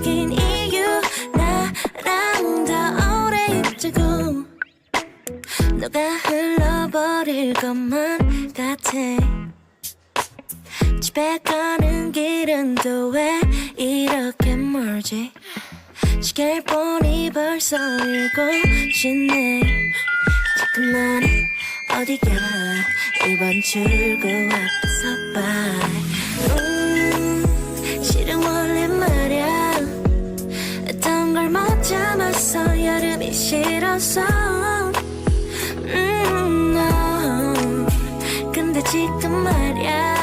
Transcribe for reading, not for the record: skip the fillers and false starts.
사귄 이유 나랑 더 오래 있자고 너가 흘러버릴 것만 같아 집에 가는 길은 또 왜 이렇게 멀지 시계를 보니 벌써 7시네 자꾸만 어디가 이번 출구 앞에서 bye 실은 원래 말야 어떤 걸 못 참았어 여름이 싫어서 no. 근데 지금 말야